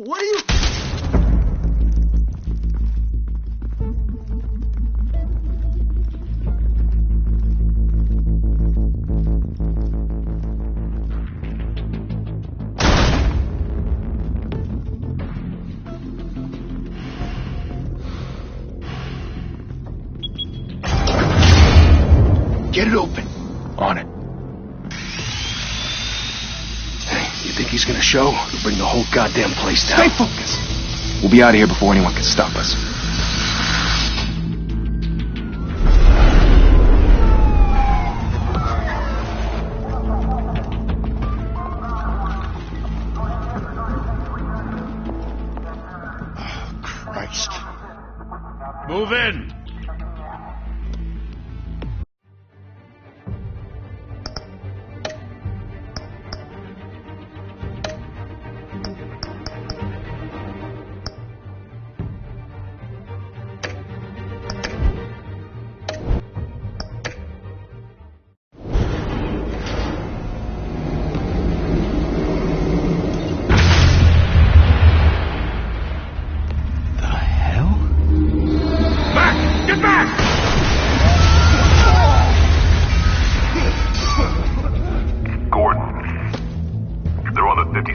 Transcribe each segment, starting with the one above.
What are you... Get it open. On it. Hey, you think he's gonna show? We'll bring the whole goddamn place down. Stay focused. We'll be out of here before anyone can stop us. Oh, Christ. Move in.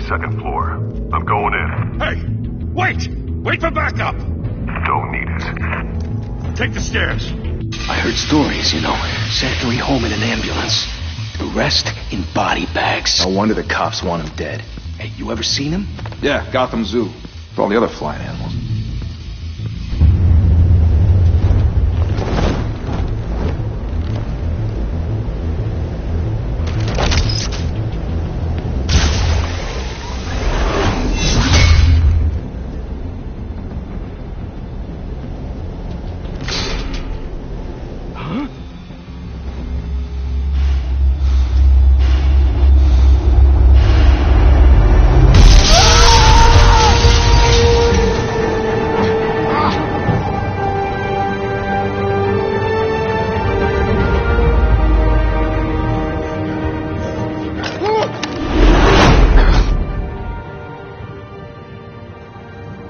Second floor. I'm going in. Hey! Wait! Wait for backup! Don't need it. Take the stairs. I heard stories, you know. Sent Harry home in an ambulance. The rest in body bags. No wonder the cops want him dead. Hey, you ever seen him? Yeah, Gotham Zoo. With all the other flying animals.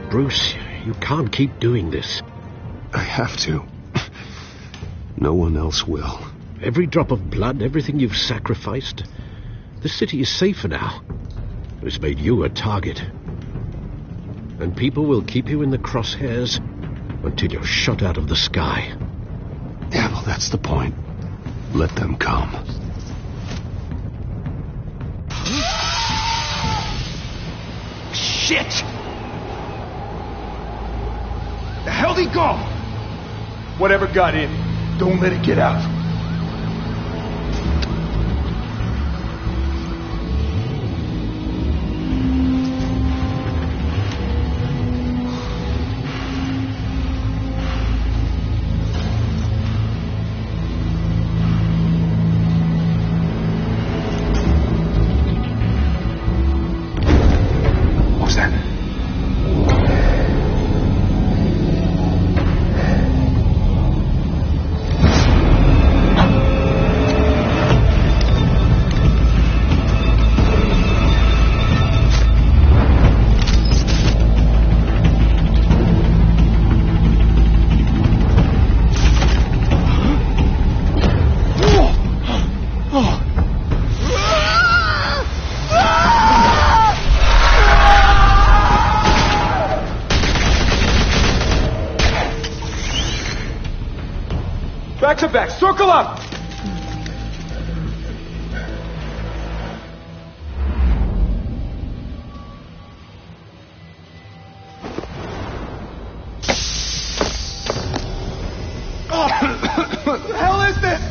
Bruce, you can't keep doing this. I have to. No one else will. Every drop of blood, everything you've sacrificed. The city is safer now. It's made you a target. And people will keep you in the crosshairs until you're shot out of the sky. Yeah, well, that's the point. Let them come. Shit! The hell'd he go? Whatever got in, don't let it get out. What was that? Back to back, circle up! What the hell is this?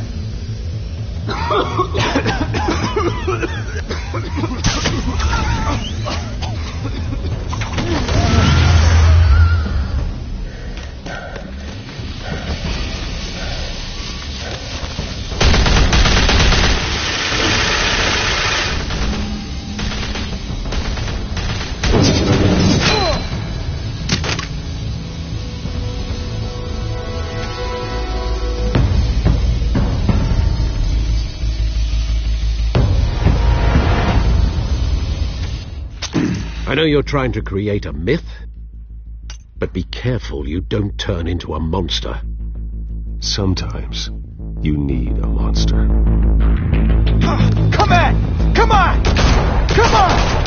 know you're trying to create a myth, but be careful you don't turn into a monster. Sometimes you need a monster. Come on! Come on! Come on!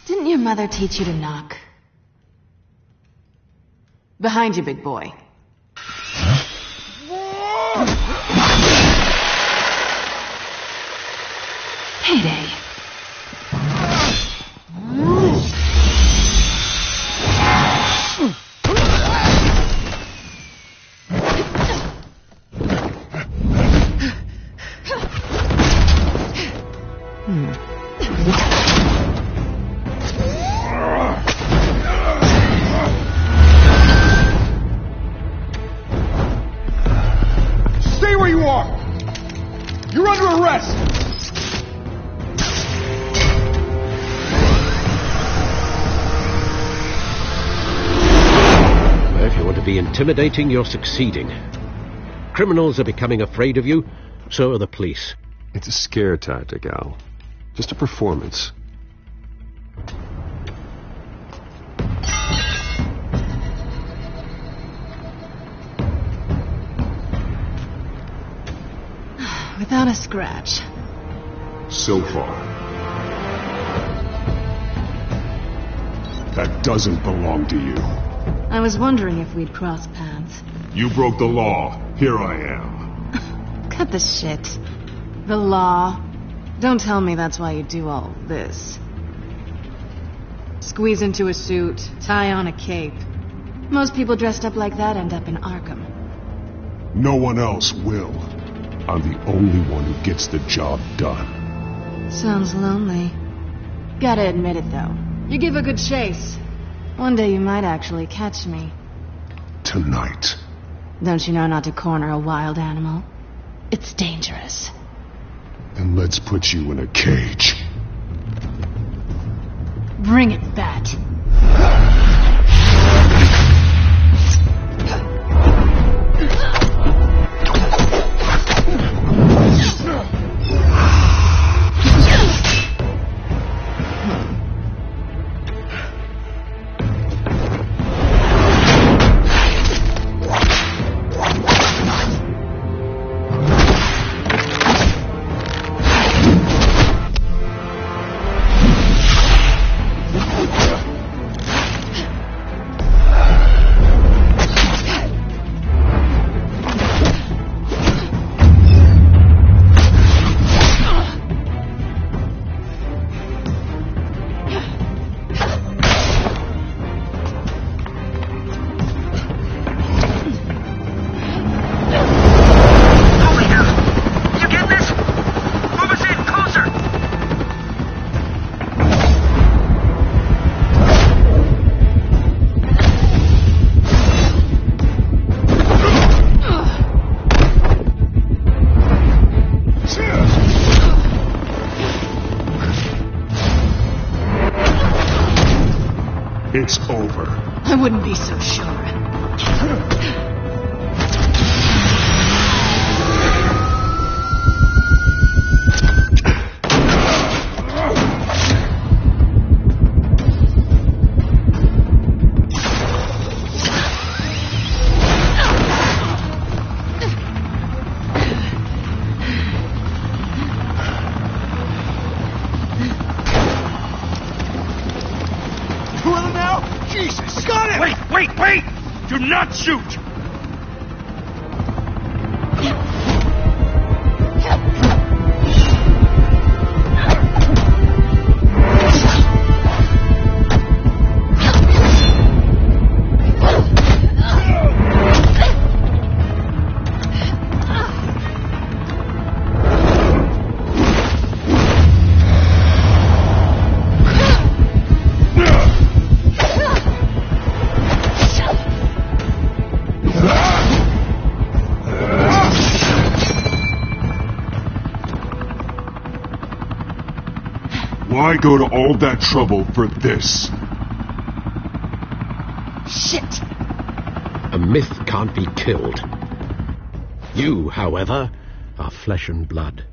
Didn't your mother teach you to knock? Behind you, big boy. Payday. Stay where you are! You're under arrest! If you want to be intimidating, you're succeeding. Criminals are becoming afraid of you, so are the police. It's a scare tactic, Al. Just a performance. Without a scratch. So far. That doesn't belong to you. I was wondering if we'd cross paths. You broke the law. Here I am. Cut the shit. The law. Don't tell me that's why you do all this. Squeeze into a suit, tie on a cape. Most people dressed up like that end up in Arkham. No one else will. I'm the only one who gets the job done. Sounds lonely. Gotta admit it, though. You give a good chase. One day you might actually catch me. Tonight. Don't you know not to corner a wild animal? It's dangerous. Then let's put you in a cage. Bring it, Bat. It's over. I wouldn't be so sure. Got him! Wait! Do not shoot! Why go to all that trouble for this? Shit! A myth can't be killed. You, however, are flesh and blood.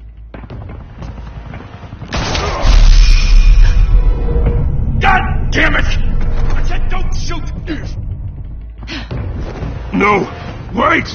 God damn it! I said don't shoot! No! Wait!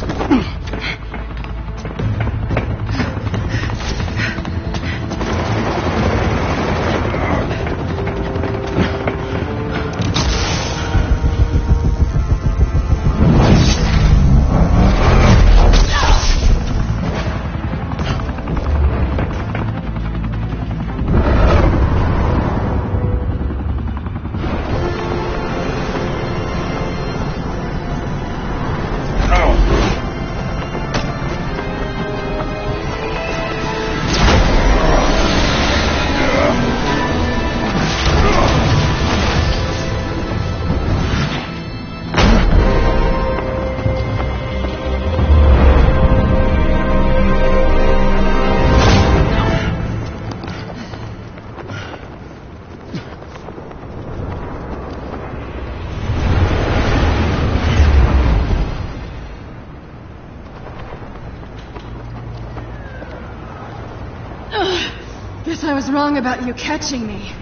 Guess I was wrong about you catching me.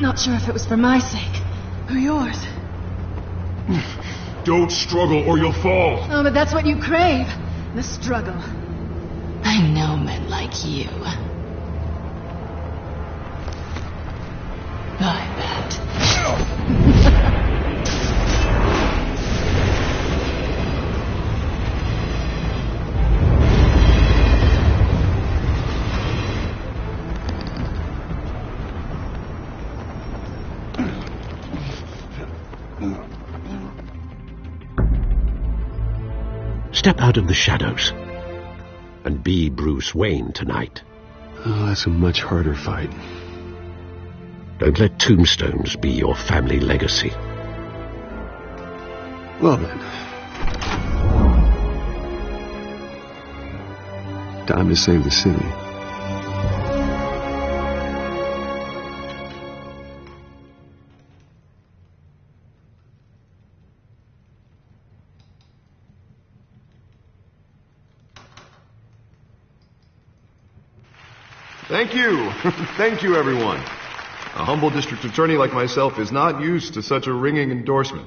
Not sure if it was for my sake or yours. Don't struggle or you'll fall. Oh, but that's what you crave. The struggle. I know men like you. I bet. Step out of the shadows and be Bruce Wayne tonight. Oh, that's a much harder fight. Don't let tombstones be your family legacy. Well then. Time to save the city. Thank you. Thank you, everyone. A humble district attorney like myself is not used to such a ringing endorsement.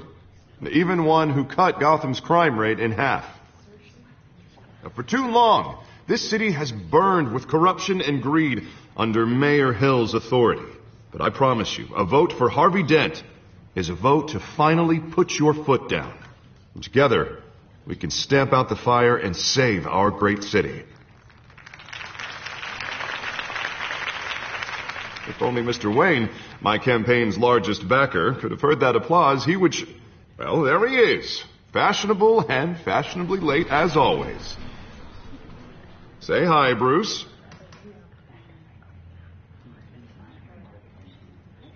Even one who cut Gotham's crime rate in half. Now, for too long, this city has burned with corruption and greed under Mayor Hill's authority. But I promise you, a vote for Harvey Dent is a vote to finally put your foot down. And together, we can stamp out the fire and save our great city. If only Mr. Wayne, my campaign's largest backer, could have heard that applause, he would... Well, there he is. Fashionable and fashionably late as always. Say hi, Bruce.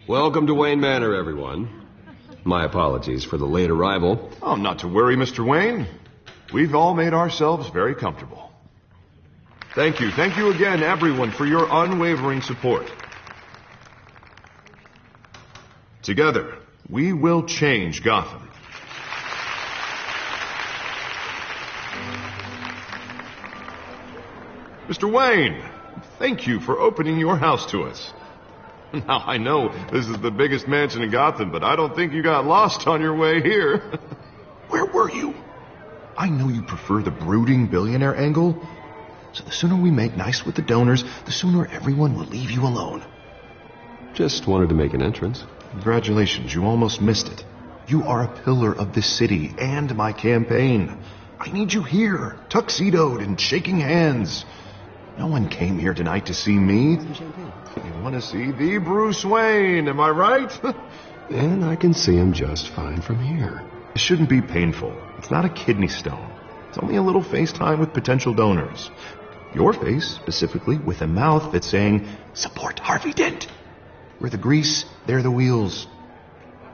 Welcome to Wayne Manor, everyone. My apologies for the late arrival. Oh, not to worry, Mr. Wayne. We've all made ourselves very comfortable. Thank you. Thank you again, everyone, for your unwavering support. Together, we will change Gotham. Mr. Wayne, thank you for opening your house to us. Now, I know this is the biggest mansion in Gotham, but I don't think you got lost on your way here. Where were you? I know you prefer the brooding billionaire angle, so the sooner we make nice with the donors, the sooner everyone will leave you alone. Just wanted to make an entrance. Congratulations, you almost missed it. You are a pillar of this city and my campaign. I need you here, tuxedoed and shaking hands. No one came here tonight to see me. You want to see the Bruce Wayne, am I right? And I can see him just fine from here. It shouldn't be painful. It's not a kidney stone. It's only a little FaceTime with potential donors. Your face, specifically, with a mouth that's saying, support Harvey Dent. We're the grease, they're the wheels.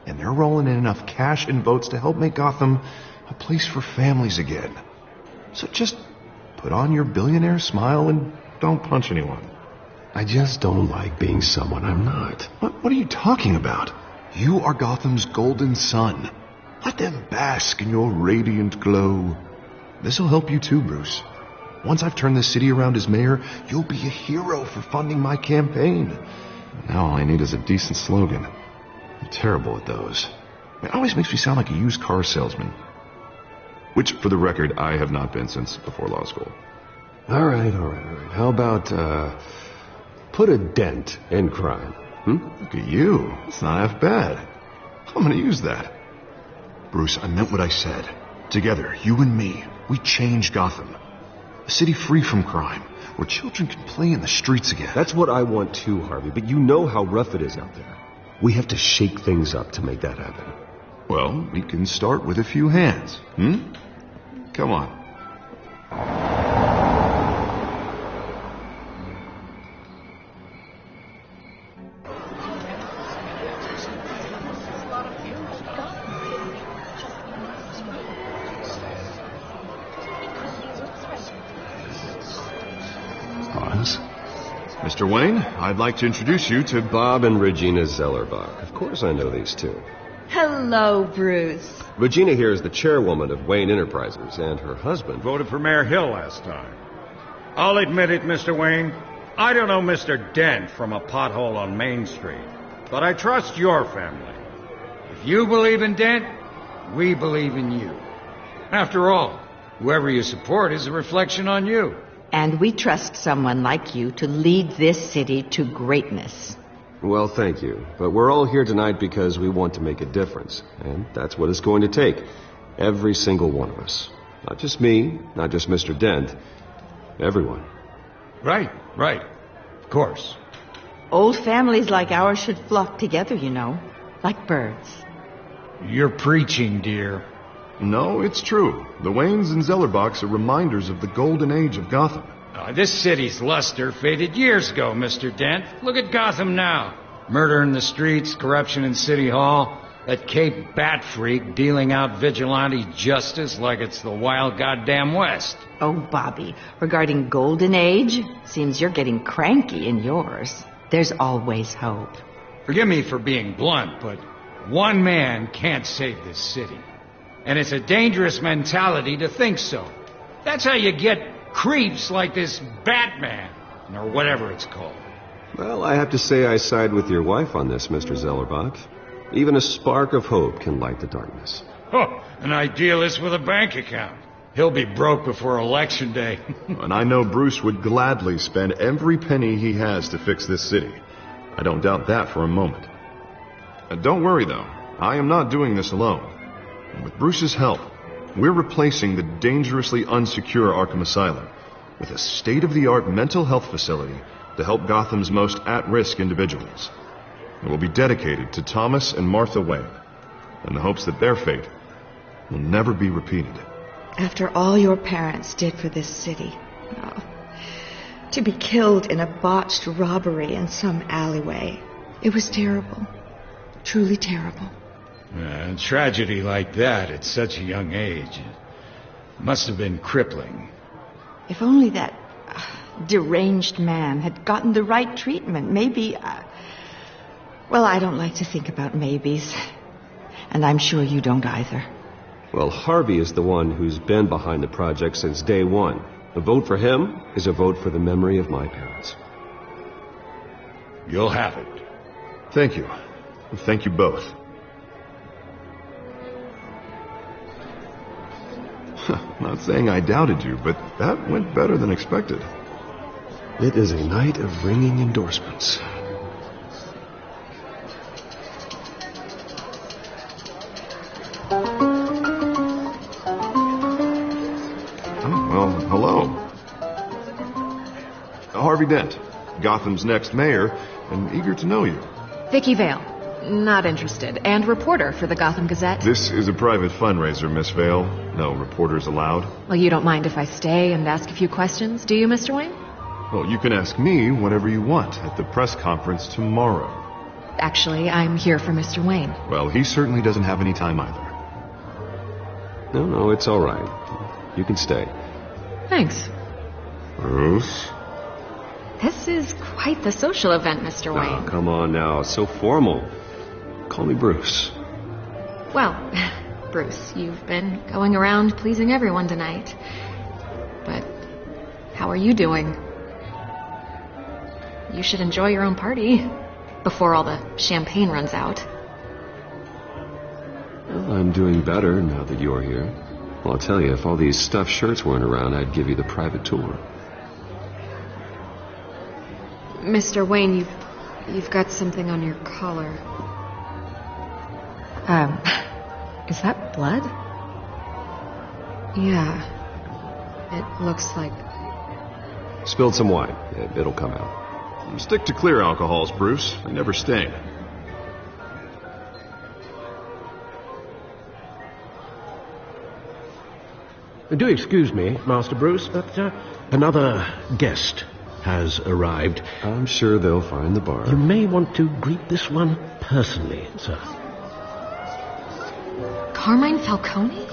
And they're rolling in enough cash and votes to help make Gotham a place for families again. So just put on your billionaire smile and don't punch anyone. I just don't like being someone I'm not. What are you talking about? You are Gotham's golden sun. Let them bask in your radiant glow. This'll help you too, Bruce. Once I've turned this city around as mayor, you'll be a hero for funding my campaign. Now all I need is a decent slogan. I'm terrible at those. It always makes me sound like a used car salesman. Which, for the record, I have not been since before law school. All right. How about, put a dent in crime? Look at you. It's not half bad. I'm gonna use that. Bruce, I meant what I said. Together, you and me, we change Gotham. A city free from crime, where children can play in the streets again. That's what I want too, Harvey, but you know how rough it is out there. We have to shake things up to make that happen. Well, we can start with a few hands, Come on. Mr. Wayne, I'd like to introduce you to Bob and Regina Zellerbach. Of course I know these two. Hello, Bruce. Regina here is the chairwoman of Wayne Enterprises, and her husband voted for Mayor Hill last time. I'll admit it, Mr. Wayne. I don't know Mr. Dent from a pothole on Main Street, but I trust your family. If you believe in Dent, we believe in you. After all, whoever you support is a reflection on you. And we trust someone like you to lead this city to greatness. Well, thank you. But we're all here tonight because we want to make a difference. And that's what it's going to take. Every single one of us. Not just me, not just Mr. Dent. Everyone. Right. Of course. Old families like ours should flock together, you know. Like birds. You're preaching, dear. No, it's true. The Waynes and Zellerbachs are reminders of the golden age of Gotham. This city's luster faded years ago, Mr. Dent. Look at Gotham now. Murder in the streets, corruption in City Hall, that Cape Bat freak dealing out vigilante justice like it's the wild goddamn West. Oh, Bobby, regarding Golden Age, seems you're getting cranky in yours. There's always hope. Forgive me for being blunt, but one man can't save this city. And it's a dangerous mentality to think so. That's how you get creeps like this Batman, or whatever it's called. Well, I have to say I side with your wife on this, Mr. Zellerbach. Even a spark of hope can light the darkness. Oh, an idealist with a bank account. He'll be broke before Election Day. And I know Bruce would gladly spend every penny he has to fix this city. I don't doubt that for a moment. Don't worry, though. I am not doing this alone. With Bruce's help, we're replacing the dangerously unsecure Arkham Asylum with a state-of-the-art mental health facility to help Gotham's most at-risk individuals. It will be dedicated to Thomas and Martha Wayne, in the hopes that their fate will never be repeated. After all your parents did for this city, to be killed in a botched robbery in some alleyway, it was terrible. Truly terrible. A tragedy like that at such a young age must have been crippling. If only that deranged man had gotten the right treatment, maybe... Well, I don't like to think about maybes. And I'm sure you don't either. Well, Harvey is the one who's been behind the project since day one. A vote for him is a vote for the memory of my parents. You'll have it. Thank you. Thank you both. Not saying I doubted you, but that went better than expected. It is a night of ringing endorsements. Dent, Gotham's next mayor, and eager to know you. Vicky Vale. Not interested. And reporter for the Gotham Gazette. This is a private fundraiser, Miss Vale. No reporters allowed. Well, you don't mind if I stay and ask a few questions, do you, Mr. Wayne? Well, you can ask me whatever you want at the press conference tomorrow. Actually, I'm here for Mr. Wayne. Well, he certainly doesn't have any time either. No, it's all right. You can stay. Thanks. Bruce? This is quite the social event, Mr. Wayne. Oh, come on now. It's so formal. Call me Bruce. Well, Bruce, you've been going around pleasing everyone tonight. But how are you doing? You should enjoy your own party before all the champagne runs out. Well, I'm doing better now that you're here. Well, I'll tell you, if all these stuffed shirts weren't around, I'd give you the private tour. Mr. Wayne, you've got something on your collar. Is that blood? Yeah. It looks like... Spilled some wine. It'll come out. Stick to clear alcohols, Bruce. They never stain. Do excuse me, Master Bruce, but another guest has arrived. I'm sure they'll find the bar. You may want to greet this one personally, sir. Carmine Falcone?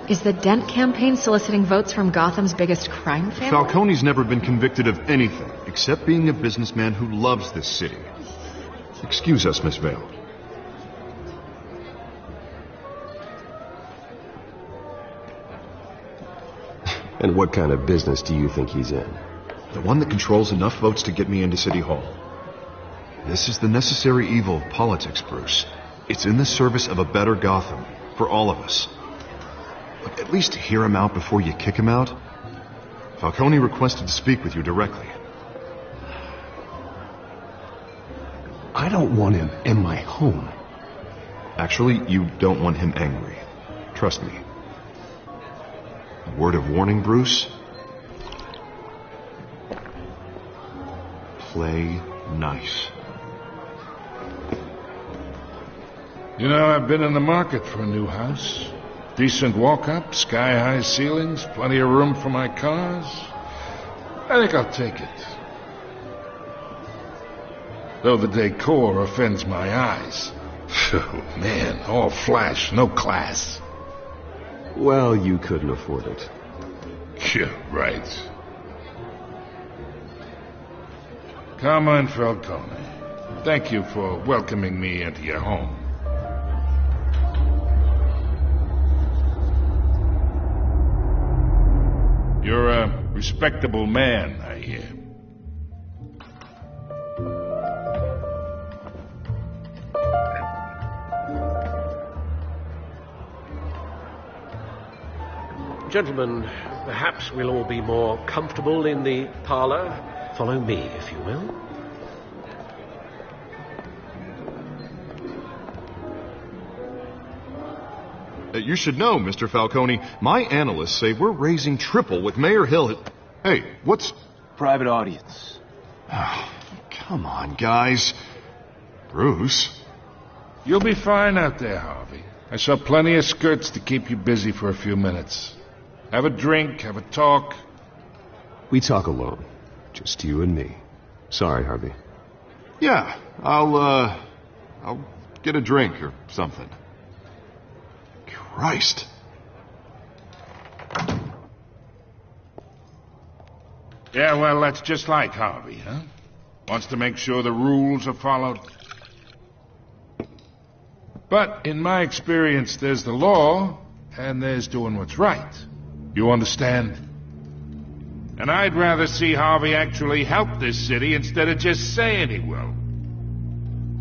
Is the Dent campaign soliciting votes from Gotham's biggest crime family? Falcone's never been convicted of anything, except being a businessman who loves this city. Excuse us, Miss Vale. And what kind of business do you think he's in? The one that controls enough votes to get me into City Hall. This is the necessary evil of politics, Bruce. It's in the service of a better Gotham, for all of us. Look, at least hear him out before you kick him out. Falcone requested to speak with you directly. I don't want him in my home. Actually, you don't want him angry. Trust me. A word of warning, Bruce. Play nice. You know, I've been in the market for a new house. Decent walk-up, sky-high ceilings, plenty of room for my cars. I think I'll take it. Though the decor offends my eyes. Oh, man, all flash, no class. Well, you couldn't afford it. Yeah, right. Carmine Falcone, thank you for welcoming me into your home. You're a respectable man, I hear. Gentlemen, perhaps we'll all be more comfortable in the parlor. Follow me, if you will. You should know, Mr. Falcone, my analysts say we're raising triple with Mayor Hill. Hey, what's... Private audience. Oh, come on, guys. Bruce? You'll be fine out there, Harvey. I saw plenty of skirts to keep you busy for a few minutes. Have a drink, have a talk. We talk alone. Just you and me. Sorry, Harvey. Yeah, I'll get a drink or something. Christ. Yeah, well, that's just like Harvey, huh? Wants to make sure the rules are followed. But in my experience, there's the law, and there's doing what's right. You understand? And I'd rather see Harvey actually help this city instead of just saying he will.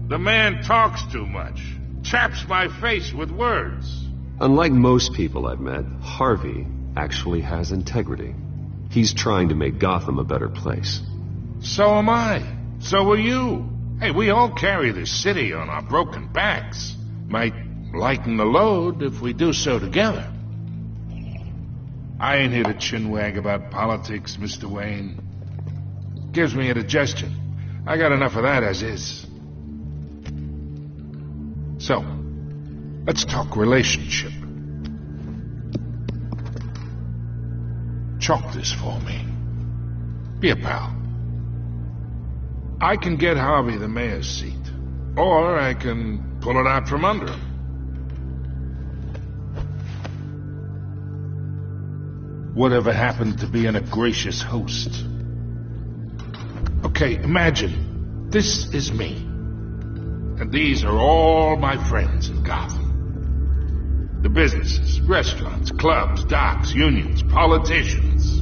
The man talks too much. Chaps my face with words. Unlike most people I've met, Harvey actually has integrity. He's trying to make Gotham a better place. So am I. So are you. Hey, we all carry this city on our broken backs. Might lighten the load if we do so together. I ain't here to chinwag about politics, Mr. Wayne. Gives me indigestion. I got enough of that as is. So, let's talk relationship. Chalk this for me. Be a pal. I can get Harvey the mayor's seat. Or I can pull it out from under him. Whatever happened to being a gracious host? Okay, imagine, this is me. And these are all my friends in Gotham. The businesses, restaurants, clubs, docks, unions, politicians.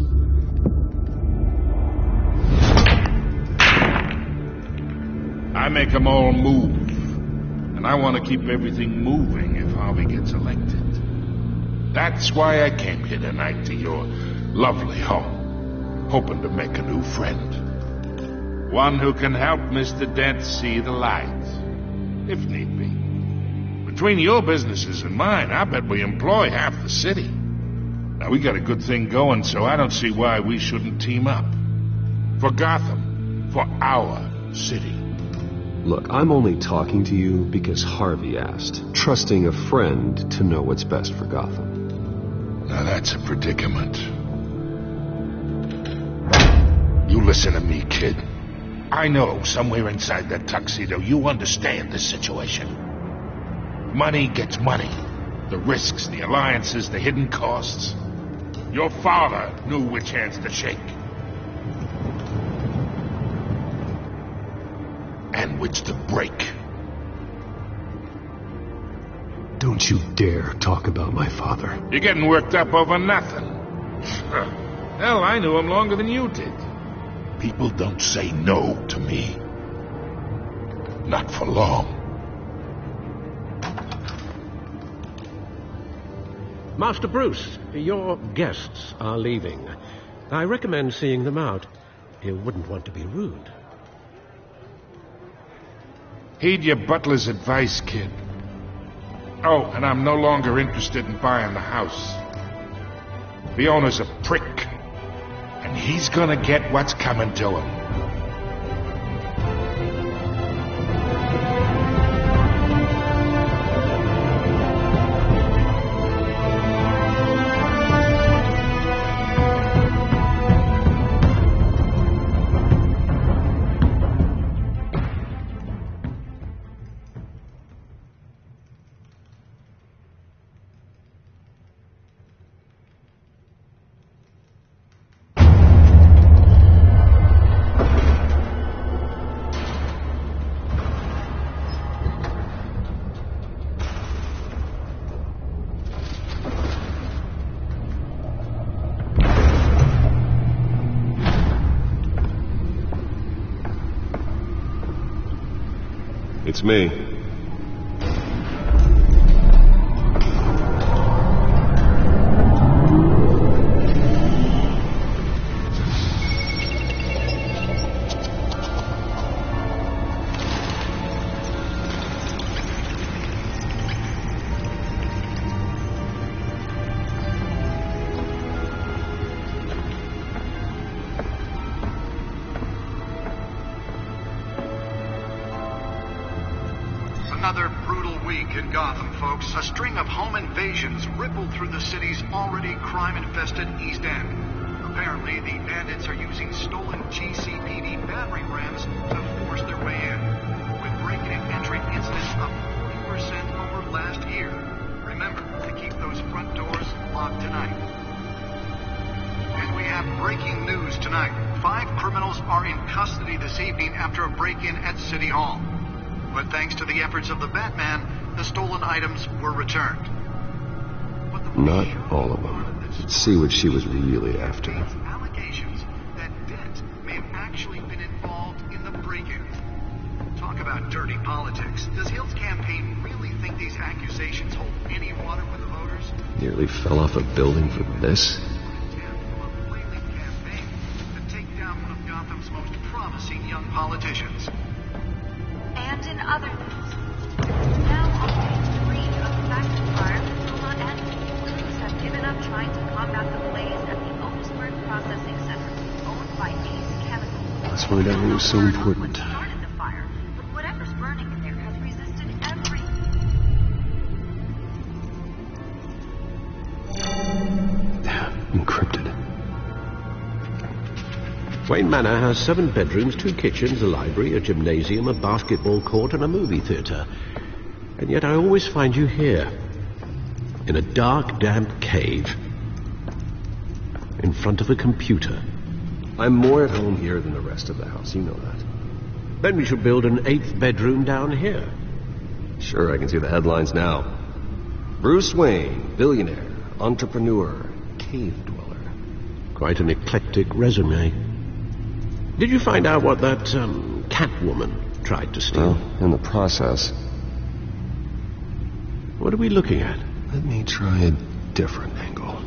I make them all move. And I want to keep everything moving if Harvey gets elected. That's why I came here tonight to your lovely home, hoping to make a new friend. One who can help Mr. Dent see the light, if need be. Between your businesses and mine, I bet we employ half the city. Now, we got a good thing going, so I don't see why we shouldn't team up. For Gotham, for our city. Look, I'm only talking to you because Harvey asked, trusting a friend to know what's best for Gotham. Now that's a predicament. You listen to me, kid. I know somewhere inside that tuxedo you understand the situation. Money gets money. The risks, the alliances, the hidden costs. Your father knew which hands to shake. And which to break. Don't you dare talk about my father. You're getting worked up over nothing. Hell, I knew him longer than you did. People don't say no to me. Not for long. Master Bruce, your guests are leaving. I recommend seeing them out. You wouldn't want to be rude. Heed your butler's advice, kid. Oh, and I'm no longer interested in buying the house. The owner's a prick. And he's gonna get what's coming to him. It's me. Another brutal week in Gotham, folks. A string of home invasions rippled through the city's already crime-infested East End. Apparently, the bandits are using stolen GCPD battering rams to force their way in, with break-in and entry incidents up 40% over last year. Remember to keep those front doors locked tonight. And we have breaking news tonight. 5 criminals are in custody this evening after a break-in at City Hall. But thanks to the efforts of the Batman, the stolen items were returned. Not all of them. Let's see what she was really after. Allegations that Dent may have actually been involved in the break-in. Talk about dirty politics. Does Hill's campaign really think these accusations hold any water with the voters? Nearly fell off a building for this. Campaign to take down one of Gotham's most promising young politicians. And in other news, now on page 3 of the factory fire, will not end. Crews have given up trying to combat the blaze at the Owensburg Processing Center, owned by Ace Chemical. Let's find out what was so important. Started the fire, but whatever's burning in there has resisted every... Encrypted. Wayne Manor has 7 bedrooms, 2 kitchens, a library, a gymnasium, a basketball court, and a movie theatre. And yet I always find you here, in a dark, damp cave, in front of a computer. I'm more at home here than the rest of the house, you know that. Then we should build an 8th bedroom down here. Sure, I can see the headlines now. Bruce Wayne, billionaire, entrepreneur, cave dweller. Quite an eclectic resume. Did you find out what that, Catwoman tried to steal? Well, in the process. What are we looking at? Let me try a different angle.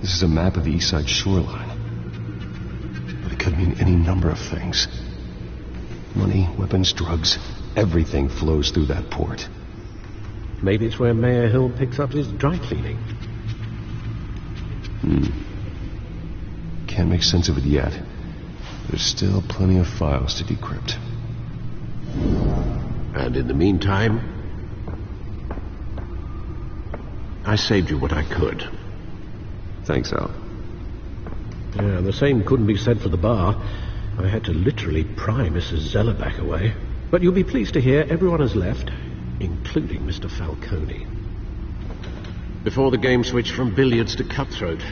This is a map of the east side shoreline. But it could mean any number of things. Money, weapons, drugs, everything flows through that port. Maybe it's where Mayor Hill picks up his dry cleaning. Can't make sense of it yet. There's still plenty of files to decrypt. And in the meantime, I saved you what I could. Thanks, Al. Yeah, the same couldn't be said for the bar. I had to literally pry Mrs. Zellerback away. But you'll be pleased to hear everyone has left, including Mr. Falcone. Before the game switched from billiards to cutthroat.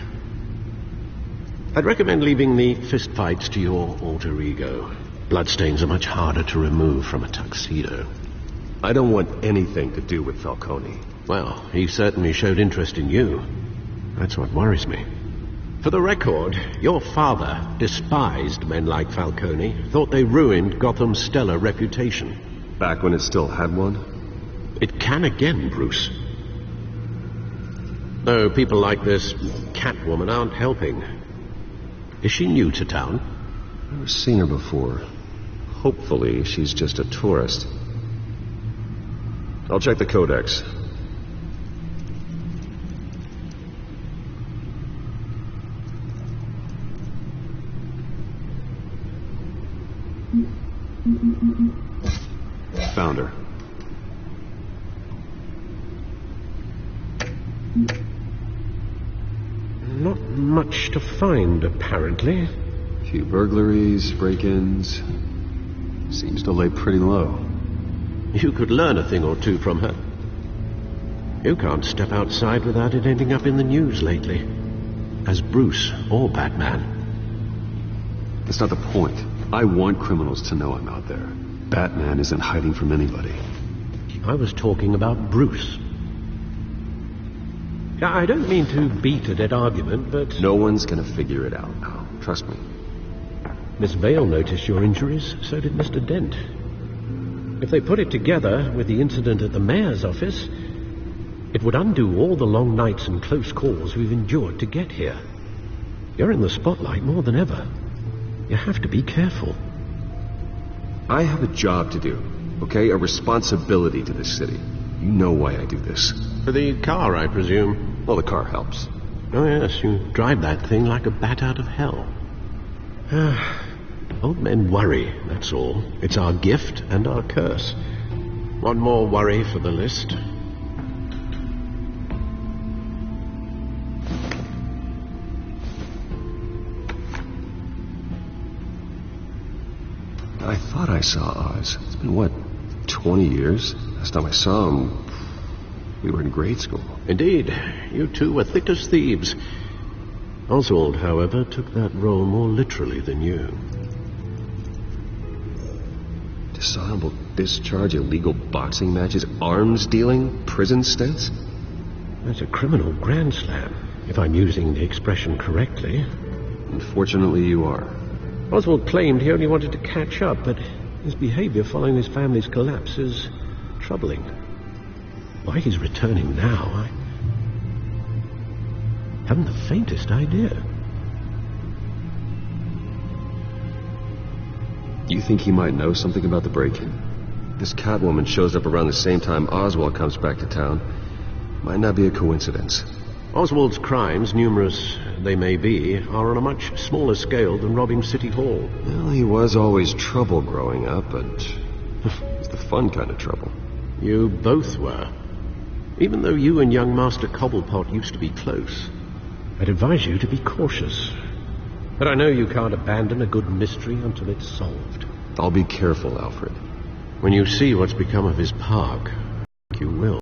I'd recommend leaving the fistfights to your alter ego. Bloodstains are much harder to remove from a tuxedo. I don't want anything to do with Falcone. Well, he certainly showed interest in you. That's what worries me. For the record, your father despised men like Falcone, thought they ruined Gotham's stellar reputation. Back when it still had one? It can again, Bruce. Though people like this Catwoman aren't helping. Is she new to town? Never seen her before. Hopefully she's just a tourist. I'll check the codex. Found her. Not much to find, apparently. Few burglaries, break-ins. Seems to lay pretty low. You could learn a thing or two from her. You can't step outside without it ending up in the news lately. As Bruce or Batman. That's not the point. I want criminals to know I'm out there. Batman isn't hiding from anybody. I was talking about Bruce. I don't mean to beat a dead argument, but... No one's gonna figure it out now. Trust me. Miss Vale noticed your injuries, so did Mr. Dent. If they put it together with the incident at the mayor's office, it would undo all the long nights and close calls we've endured to get here. You're in the spotlight more than ever. You have to be careful. I have a job to do, okay? A responsibility to this city. You know why I do this. For the car, I presume. Well, the car helps. Oh, yes, you drive that thing like a bat out of hell. Old men worry, that's all. It's our gift and our curse. One more worry for the list. I thought I saw Oz. It's been, what, 20 years? Last time I saw him, we were in grade school. Indeed. You two were thick as thieves. Oswald, however, took that role more literally than you. Dishonorable discharge, illegal boxing matches, arms dealing, prison stints? That's a criminal grand slam, if I'm using the expression correctly. Unfortunately, you are. Oswald claimed he only wanted to catch up, but his behavior following his family's collapse is troubling. Why he's returning now, I haven't the faintest idea. You think he might know something about the break-in? This Catwoman shows up around the same time Oswald comes back to town. Might not be a coincidence. Oswald's crimes, numerous they may be, are on a much smaller scale than robbing City Hall. Well, he was always trouble growing up, but it's the fun kind of trouble. You both were. Even though you and young Master Cobblepot used to be close, I'd advise you to be cautious. But I know you can't abandon a good mystery until it's solved. I'll be careful, Alfred. When you see what's become of his park, you will.